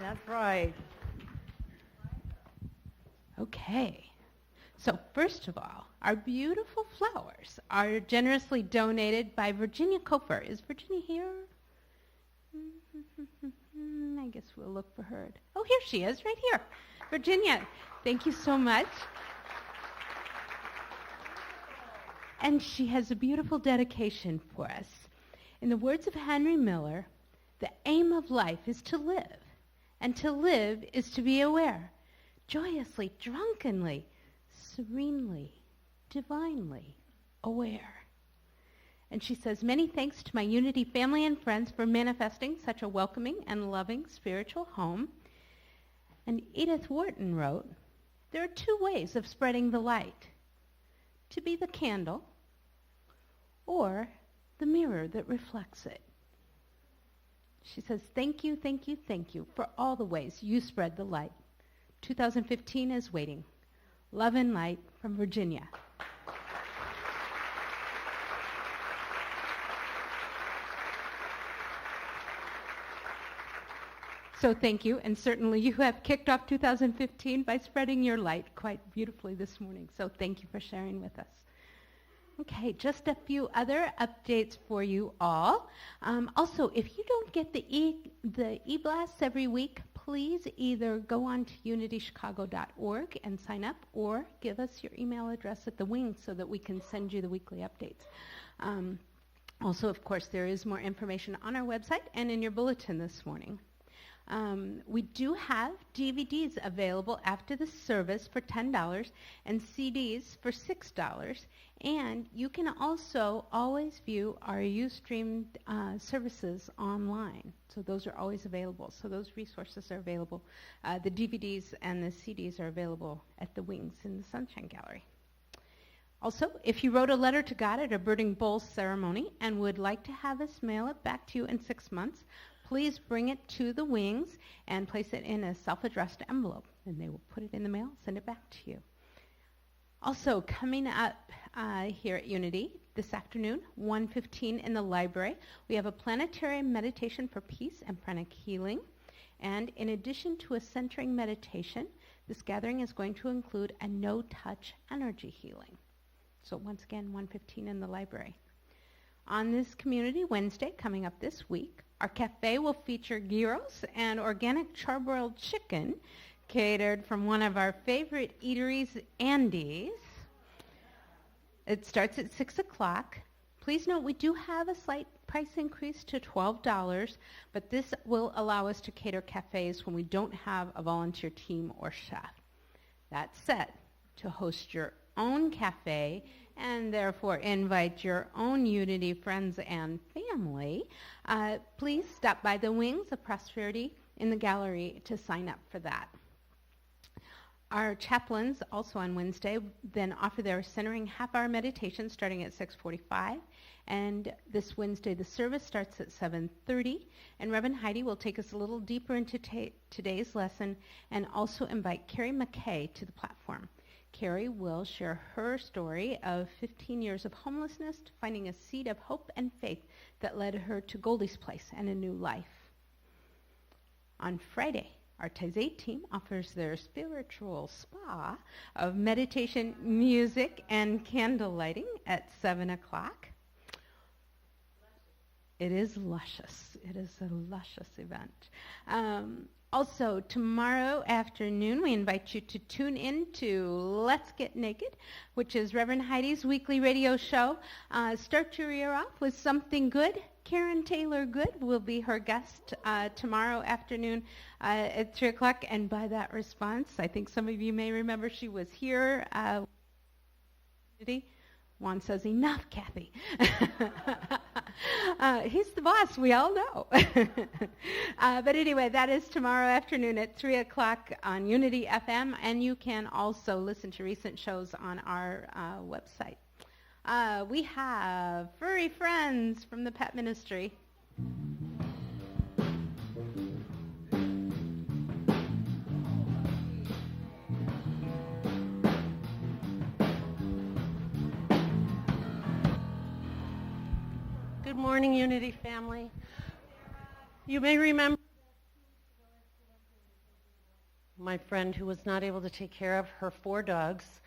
That's right. Okay. So first of all, our beautiful flowers are generously donated by Virginia Kofer. Is Virginia here? I guess we'll look for her. Oh, here she is, right here. Virginia, thank you so much. And she has a beautiful dedication for us. In the words of Henry Miller, the aim of life is to live, and to live is to be aware, joyously, drunkenly, serenely, divinely aware. And she says, many thanks to my Unity family and friends for manifesting such a welcoming and loving spiritual home. And Edith Wharton wrote, there are two ways of spreading the light, to be the candle or the mirror that reflects it. She says, thank you, thank you, thank you for all the ways you spread the light. 2015 is waiting. Love and light from Virginia. So thank you, and certainly you have kicked off 2015 by spreading your light quite beautifully this morning. So thank you for sharing with us. Okay, just a few other updates for you all. Also, if you don't get the e-blasts every week, please either go on to unitychicago.org and sign up, or give us your email address at the wing so that we can send you the weekly updates. Also, of course, there is more information on our website and in your bulletin this morning. We do have DVDs available after the service for $10 and CDs for $6. And you can also always view our Ustream services online. So those are always available. So those resources are available. The DVDs and the CDs are available at the wings in the Sunshine Gallery. Also, if you wrote a letter to God at a Burning Bowl ceremony and would like to have us mail it back to you in 6 months, please bring it to the wings and place it in a self-addressed envelope, and they will put it in the mail, send it back to you. Also, coming up here at Unity this afternoon, 1:15 in the library, we have a planetary meditation for peace and pranic healing. And in addition to a centering meditation, this gathering is going to include a no-touch energy healing. So once again, 1:15 in the library. On this Community Wednesday coming up this week, our cafe will feature gyros and organic charbroiled chicken catered from one of our favorite eateries, Andy's. It starts at 6 o'clock. Please note we do have a slight price increase to $12, but this will allow us to cater cafes when we don't have a volunteer team or chef. That said, to host your own cafe and therefore invite your own Unity friends and family, please stop by the Wings of Prosperity in the gallery to sign up for that. Our chaplains also on Wednesday then offer their centering half-hour meditation starting at 6:45. And this Wednesday, the service starts at 7:30. And Reverend Heidi will take us a little deeper into today's lesson and also invite Carrie McKay to the platform. Carrie will share her story of 15 years of homelessness to finding a seed of hope and faith that led her to Goldie's Place and a new life. On Friday, our Taizé team offers their spiritual spa of meditation, music, and candle lighting at 7 o'clock. It is luscious. It is a luscious event. Also, tomorrow afternoon, we invite you to tune in to Let's Get Naked, which is Reverend Heidi's weekly radio show. Start your year off with something good. Karen Taylor Good will be her guest tomorrow afternoon at 3 o'clock. And by that response, I think some of you may remember she was here. Juan says, enough, Kathy. He's the boss, we all know. But anyway, that is tomorrow afternoon at 3 o'clock on Unity FM, and you can also listen to recent shows on our website. We have furry friends from the pet ministry. Good morning, Unity family. You may remember my friend who was not able to take care of her 4 dogs.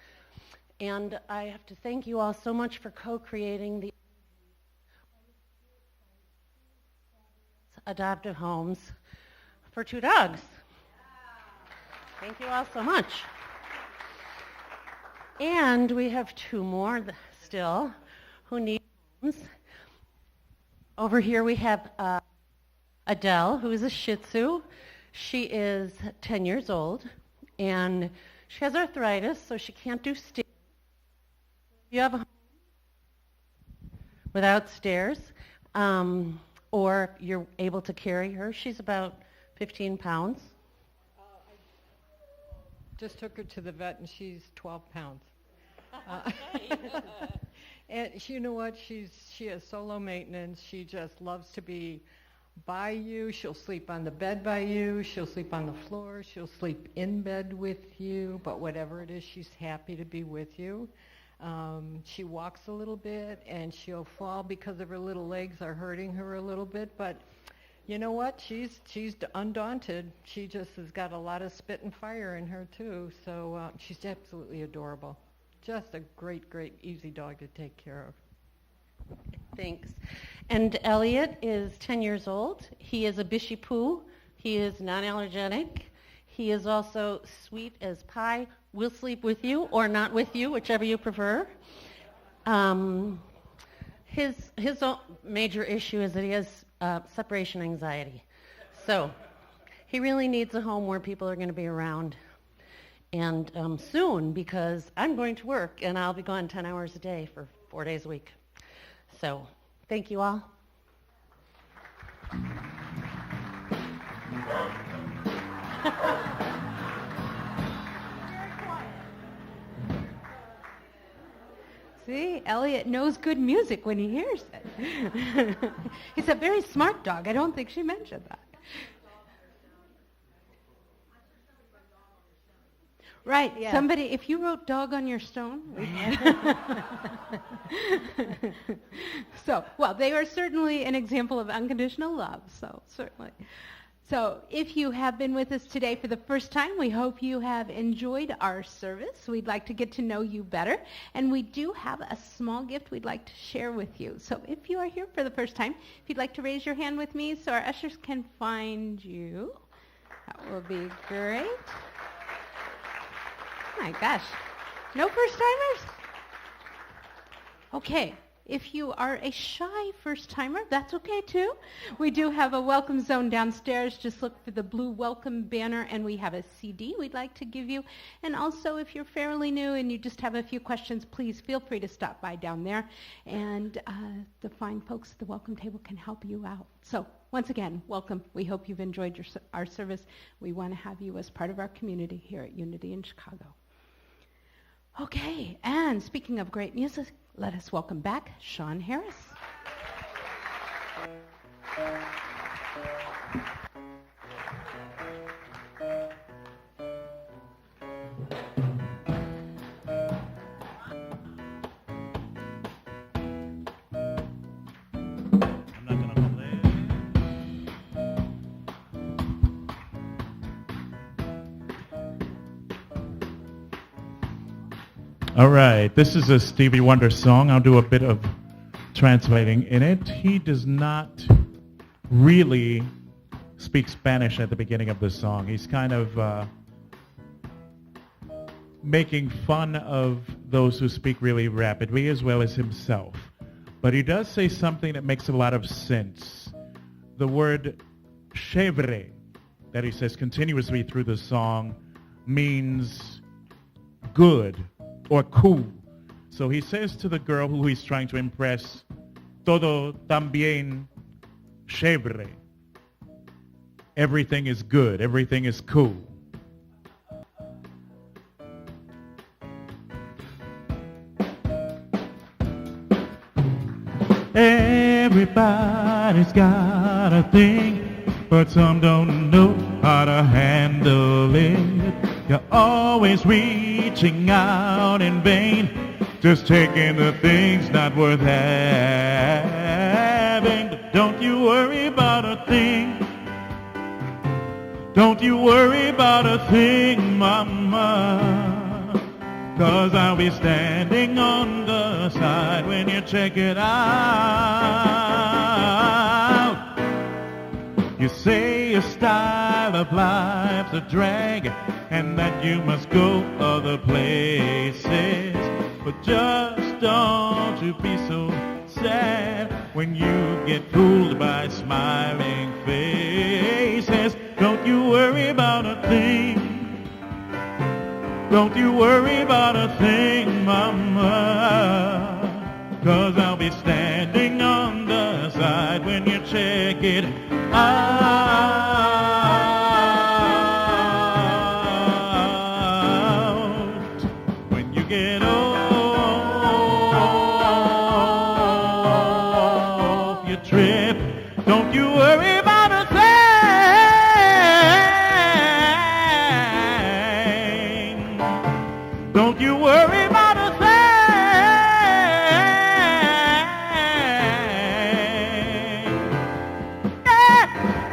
And I have to thank you all so much for co-creating the adoptive homes for 2 dogs. Thank you all so much. And we have 2 more still who need homes. Over here we have Adele, who is a Shih Tzu. She is 10 years old, and she has arthritis, so she can't do stairs. If you have a home without stairs, or you're able to carry her, she's about 15 pounds. Just took her to the vet, and she's 12 pounds. And you know what? She has solo maintenance. She just loves to be by you. She'll sleep on the bed by you. She'll sleep on the floor. She'll sleep in bed with you. But whatever it is, she's happy to be with you. She walks a little bit, and she'll fall because of her little legs are hurting her a little bit. But You know what? She's undaunted. She just has got a lot of spit and fire in her too. So she's absolutely adorable. Just a great, great, easy dog to take care of. Thanks. And Elliot is 10 years old. He is a Bishy Poo. He is non-allergenic. He is also sweet as pie. Will sleep with you or not with you, whichever you prefer. His major issue is that he has separation anxiety. So he really needs a home where people are going to be around. And soon, because I'm going to work and I'll be gone 10 hours a day for 4 days a week. So thank you all. See, Elliot knows good music when he hears it. He's a very smart dog. I don't think she mentioned that. Right. Yeah. Somebody, if you wrote dog on your stone. So, well, they are certainly an example of unconditional love, so certainly. So if you have been with us today for the first time, we hope you have enjoyed our service. We'd like to get to know you better, and we do have a small gift we'd like to share with you. So if you are here for the first time, if you'd like to raise your hand with me so our ushers can find you, that will be great. Oh my gosh, no first-timers? Okay. If you are a shy first-timer, that's okay too. We do have a welcome zone downstairs. Just look for the blue welcome banner, and we have a CD we'd like to give you. And also, if you're fairly new and you just have a few questions, please feel free to stop by down there, and the fine folks at the welcome table can help you out. So once again, welcome. We hope you've enjoyed our service. We want to have you as part of our community here at Unity in Chicago. Okay, and speaking of great music, let us welcome back Sean Harris. All right, this is a Stevie Wonder song. I'll do a bit of translating in it. He does not really speak Spanish at the beginning of the song. He's kind of making fun of those who speak really rapidly as well as himself. But he does say something that makes a lot of sense. The word chévere that he says continuously through the song means good or cool. So he says to the girl who he's trying to impress, todo también chévere. Everything is good, everything is cool. Everybody's got a thing, but some don't know how to handle it. You're always reaching out in vain, just taking the things not worth having. But don't you worry about a thing. Don't you worry about a thing, mama, 'cause I'll be standing on the side when you check it out. You say your style of life's a drag and that you must go other places, but just don't you be so sad when you get fooled by smiling faces. Don't you worry about a thing. Don't you worry about a thing, mama, 'cause I'll be standing on the side when you check it out. When you get off your trip, don't you worry about a thing. Don't you worry about a thing. Yeah.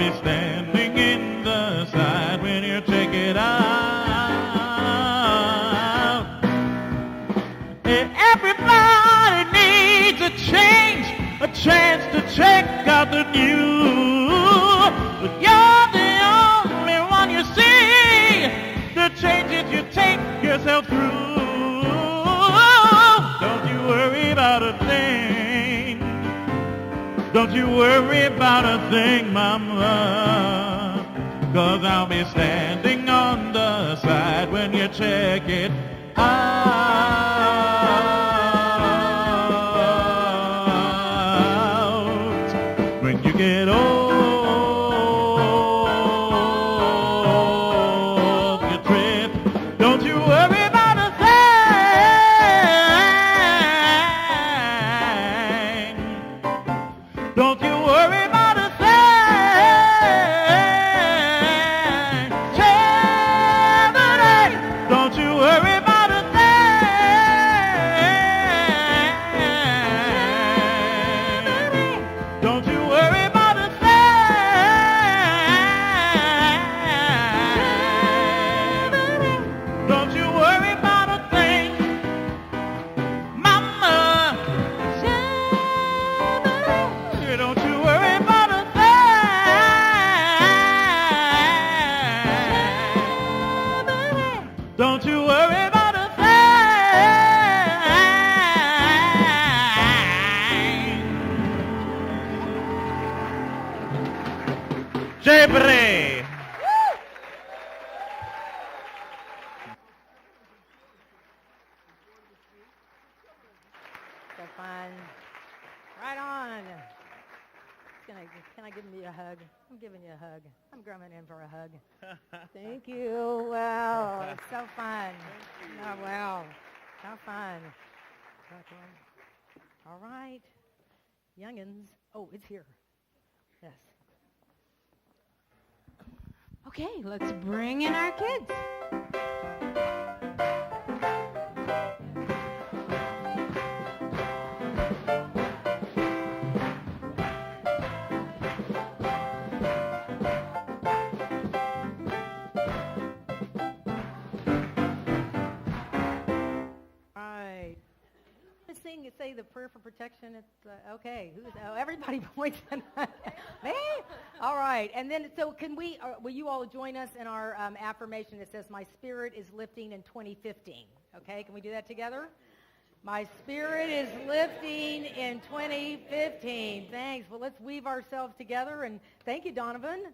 be standing in the side when you check it out. Everybody needs a change, a chance to check out the new. But you're the only one you see. The changes you take yourself through. Don't you worry about a thing. Don't you worry about a thing, mama. 'Cause I'll be standing on the side when you check it out. When you get off your trip, don't you worry about a thing. Don't you worry about a thing. Chevrolet, don't you worry about a thing. Don't you worry about a thing. Don't you worry about a thing, mama. Don't you worry about a thing. Don't you worry about a thing. Jebre. So fun. Right on. Can I give you a hug? I'm giving you a hug. I'm grumming in for a hug. Thank you. Wow. It's so fun. Oh, wow. How fun. All right. Youngins. Oh, it's here. Yes. Okay, let's bring in our kids. Right. Let's say the prayer for protection. It's okay. Everybody points at me. All right. And then, so will you all join us in our affirmation that says, my spirit is lifting in 2015. Okay, can we do that together? My spirit is lifting in 2015. Thanks. Well, let's weave ourselves together, and thank you, Donovan.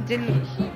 didn't